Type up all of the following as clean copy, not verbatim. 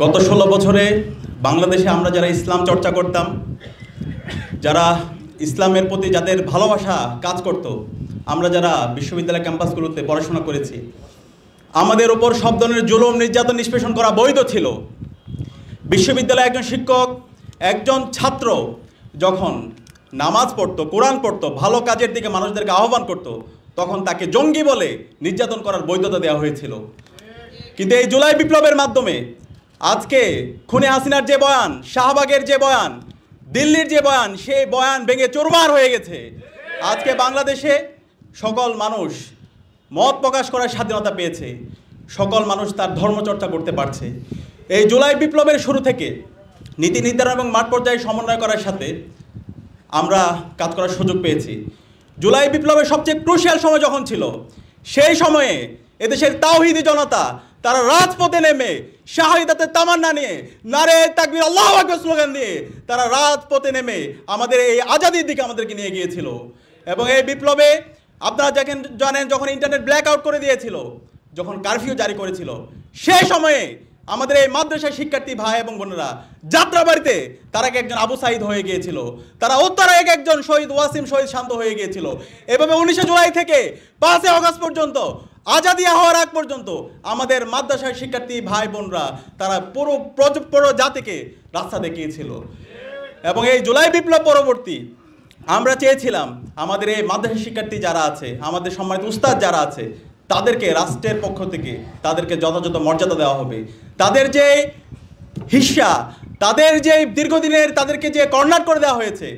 গত 16 বছরে বাংলাদেশে আমরা যারা ইসলাম চর্চা করতাম, যারা ইসলামের প্রতি যাদের ভালোবাসা কাজ করত, আমরা যারা বিশ্ববিদ্যালয় ক্যাম্পাসগুলোতে পড়াশোনা করেছি, আমাদের ওপর সব ধরনের জুলুম নির্যাতন নিষ্পেষণ করা বৈধ ছিল। বিশ্ববিদ্যালয়ে একজন শিক্ষক, একজন ছাত্র যখন নামাজ পড়তো, কোরআন পড়তো, ভালো কাজের দিকে মানুষদেরকে আহ্বান করত, তখন তাকে জঙ্গি বলে নির্যাতন করার বৈধতা দেওয়া হয়েছিল। কিন্তু এই জুলাই বিপ্লবের মাধ্যমে আজকে খুনে হাসিনার যে বয়ান, শাহবাগের যে বয়ান, দিল্লির যে বয়ান, সেই বয়ান ভেঙে চুরমার হয়ে গেছে। আজকে বাংলাদেশে সকল মানুষ মত প্রকাশ করার স্বাধীনতা পেয়েছে, সকল মানুষ তার ধর্মচর্চা করতে পারছে। এই জুলাই বিপ্লবের শুরু থেকে নীতি নির্ধারণ এবং মাঠ পর্যায়ে সমন্বয় করার সাথে আমরা কাজ করার সুযোগ পেয়েছি। জুলাই বিপ্লবের সবচেয়ে ক্রুশিয়াল সময় যখন ছিল, সেই সময়ে এদেশের তাওহীদি জনতা তারা রাজপথে নেমে শাহাদাতের তামান্না নিয়ে, নারে তাকবীর আল্লাহু আকবার স্লোগান দিয়ে তারা রাজপথে নেমে আমাদের এই আজাদির দিকে আমাদেরকে নিয়ে গিয়েছিল। এবং এই বিপ্লবে আপনারা জানেন, যখন ইন্টারনেট ব্ল্যাক আউট করে দিয়েছিল, যখন কারফিউ জারি করেছিল, সেই সময়ে আমাদের এই মাদ্রাসার শিক্ষার্থী ভাই এবং বোনেরা যাত্রাবাড়িতে তারা একজন আবু সাইদ হয়ে গিয়েছিল, তারা উত্তরে একজন শহীদ ওয়াসিম, শহীদ শান্ত হয়ে গিয়েছিল। এভাবে 19 জুলাই থেকে 5 আগস্ট পর্যন্ত, আজাদি হওয়ার আগ পর্যন্ত আমাদের মাদ্রাসার শিক্ষার্থী ভাই বোনরা তারা পুরো জাতিকে রাস্তা দেখিয়েছিল। এবং এই জুলাই বিপ্লব পরবর্তী আমরা চেয়েছিলাম আমাদের এই মাদ্রাসার শিক্ষার্থী যারা আছে, আমাদের সম্মানিত উস্তাদ যারা আছে, তাদেরকে রাষ্ট্রের পক্ষ থেকে তাদেরকে যথাযথ মর্যাদা দেওয়া হবে। তাদের যে হিস্সা, তাদের যে দীর্ঘদিনের তাদেরকে যে কর্নার করে দেওয়া হয়েছে,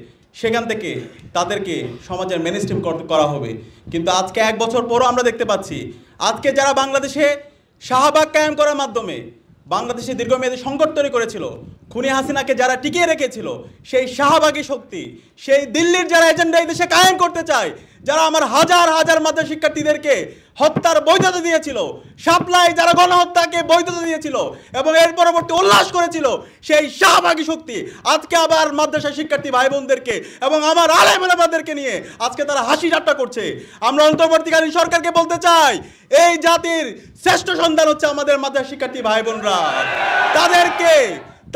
সেখান থেকে তাদেরকে সমাজের মেনস্ট্রিম করা হবে। কিন্তু আজকে 1 বছর পরও আমরা দেখতে পাচ্ছি, আজকে যারা বাংলাদেশে শাহবাগ কায়েম করার মাধ্যমে বাংলাদেশে দীর্ঘমেয়াদী সংকট তৈরি করেছিল, খুনি হাসিনাকে যারা টিকিয়ে রেখেছিল, সেই শাহবাগী শক্তি, সেই দিল্লির যারা এজেন্ডা এই দেশে কায়েম করতে চায়, যারা আমার হাজার হাজার মাদ্রাসা শিক্ষার্থীদেরকে হত্যার বৈধতা দিয়েছিল, সাপ্লাই যারা গণহত্যাকে বৈধতা দিয়েছিল এবং এর পরবর্তী উল্লাস করেছিল, সেই শাহবাগী শক্তি আজকে আবার মাদ্রাসা শিক্ষার্থী ভাই বোনদেরকে এবং আমার আলেম ওলামাদেরকে নিয়ে আজকে তারা হাসি ঠাট্টা করছে। আমরা অন্তর্বর্তীকালীন সরকারকে বলতে চাই, এই জাতির শ্রেষ্ঠ সন্তান হচ্ছে আমাদের মাদ্রাসা শিক্ষার্থী ভাই বোনরা।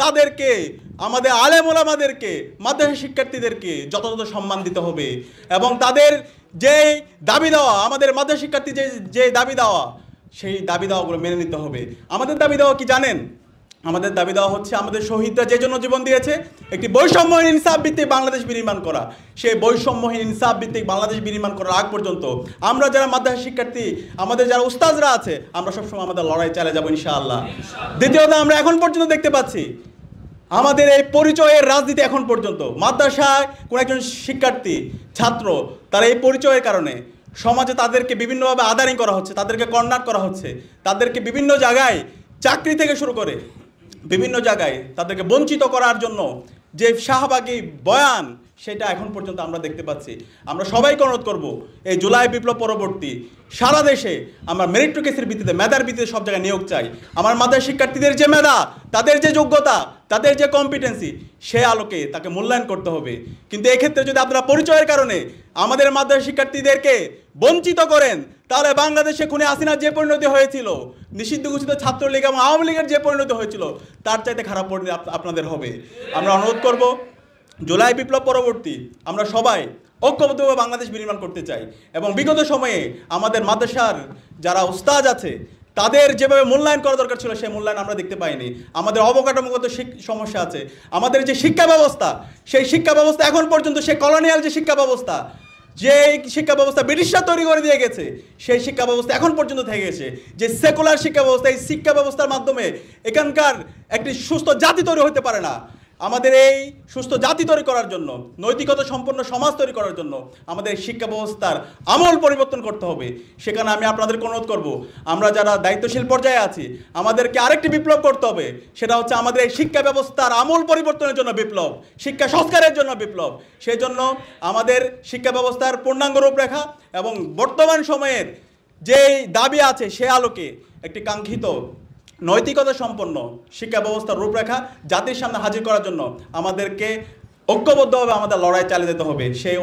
তাদেরকে আমাদের আলেম ওলামাদেরকে, মাদ্রাসা শিক্ষার্থীদেরকে যথাযথ সম্মান দিতে হবে এবং তাদের যে দাবি দেওয়া, আমাদের মাদ্রাসা শিক্ষার্থী যে দাবি দেওয়া, সেই দাবি দেওয়াগুলো মেনে নিতে হবে। আমাদের দাবি দেওয়া কি জানেন? আমাদের দাবি দেওয়া হচ্ছে আমাদের শহীদরা যে জন্য জীবন দিয়েছে, একটি বৈষম্যহীন ইনসাফ ভিত্তিক বাংলাদেশ বিনির্মাণ করা। সেই বৈষম্যহীন ইনসাফ ভিত্তিক বাংলাদেশ বিনির্মাণ করার আগ পর্যন্ত আমরা যারা মাদ্রাসা শিক্ষার্থী, আমাদের যারা উস্তাদরা আছে, আমরা সবসময় আমাদের লড়াই চালিয়ে যাবো ইনশাআল্লাহ। দ্বিতীয়ত, আমরা এখন পর্যন্ত দেখতে পাচ্ছি আমাদের এই পরিচয়ের রাজনীতি এখন পর্যন্ত মাদ্রাসায় কোনো একজন শিক্ষার্থী, ছাত্র, তারা এই পরিচয়ের কারণে সমাজে তাদেরকে বিভিন্নভাবে আদারিং করা হচ্ছে, তাদেরকে কর্নার করা হচ্ছে, তাদেরকে বিভিন্ন জায়গায় চাকরি থেকে শুরু করে বিভিন্ন জায়গায় তাদেরকে বঞ্চিত করার জন্য যে শাহবাগী বয়ান, সেটা এখন পর্যন্ত আমরা দেখতে পাচ্ছি। আমরা সবাইকে অনুরোধ করব, এই জুলাই বিপ্লব পরবর্তী সারা দেশে আমরা মেরিটোক্রেসির ভিত্তিতে, মেধার ভিত্তিতে সব জায়গায় নিয়োগ চাই। আমার মাদ্রাসা শিক্ষার্থীদের যে মেধা, তাদের যে যোগ্যতা, তাদের যে কম্পিটেন্সি, সে আলোকে তাকে মূল্যায়ন করতে হবে। কিন্তু এক্ষেত্রে যদি আপনারা পরিচয়ের কারণে আমাদের মাদ্রাসা শিক্ষার্থীদেরকে বঞ্চিত করেন, তাহলে বাংলাদেশে খুনে হাসিনার যে পরিণতি হয়েছিল, নিষিদ্ধ ঘোষিত ছাত্রলীগ এবং আওয়ামী লীগের যে পরিণতি হয়েছিল, তার চাইতে খারাপ পরিণতি আপনাদের হবে। আমরা অনুরোধ করব, জুলাই বিপ্লব পরবর্তী আমরা সবাই ঐক্যবদ্ধভাবে বাংলাদেশ বিনির্মাণ করতে চাই এবং বিগত সময়ে আমাদের মাদ্রাসার যারা উস্তাদ আছে, তাদের যেভাবে মূল্যায়ন করা দরকার ছিল, সেই মূল্যায়ন আমরা দেখতে পাইনি। আমাদের অবকাঠামোগত সমস্যা আছে। আমাদের যে শিক্ষা ব্যবস্থা, সেই শিক্ষা ব্যবস্থা এখন পর্যন্ত, সেই কলোনিয়াল যে শিক্ষা ব্যবস্থা, যে শিক্ষা ব্যবস্থা ব্রিটিশরা তৈরি করে দিয়ে গেছে, সেই শিক্ষা ব্যবস্থা এখন পর্যন্ত থেকে গেছে। যে সেকুলার শিক্ষা ব্যবস্থা, এই শিক্ষা ব্যবস্থার মাধ্যমে এখানকার একটি সুস্থ জাতি তৈরি হতে পারে না। আমাদের এই সুস্থ জাতি তৈরি করার জন্য, নৈতিকতা সম্পন্ন সমাজ তৈরি করার জন্য আমাদের শিক্ষা ব্যবস্থার আমূল পরিবর্তন করতে হবে। সেখানে আমি আপনাদেরকে অনুরোধ করব, আমরা যারা দায়িত্বশীল পর্যায়ে আছি, আমাদেরকে আরেকটি বিপ্লব করতে হবে। সেটা হচ্ছে আমাদের এই শিক্ষা ব্যবস্থার আমূল পরিবর্তনের জন্য বিপ্লব, শিক্ষা সংস্কারের জন্য বিপ্লব। সেই জন্য আমাদের শিক্ষা ব্যবস্থার পূর্ণাঙ্গ রূপরেখা এবং বর্তমান সময়ের যেই দাবি আছে, সে আলোকে একটি কাঙ্ক্ষিত নৈতিকতা সম্পন্ন শিক্ষা ব্যবস্থার রূপরেখা জাতির সামনে হাজির করার জন্য আমাদেরকে ঐক্যবদ্ধভাবে আমাদের লড়াই চালিয়ে যেতে হবে। সেই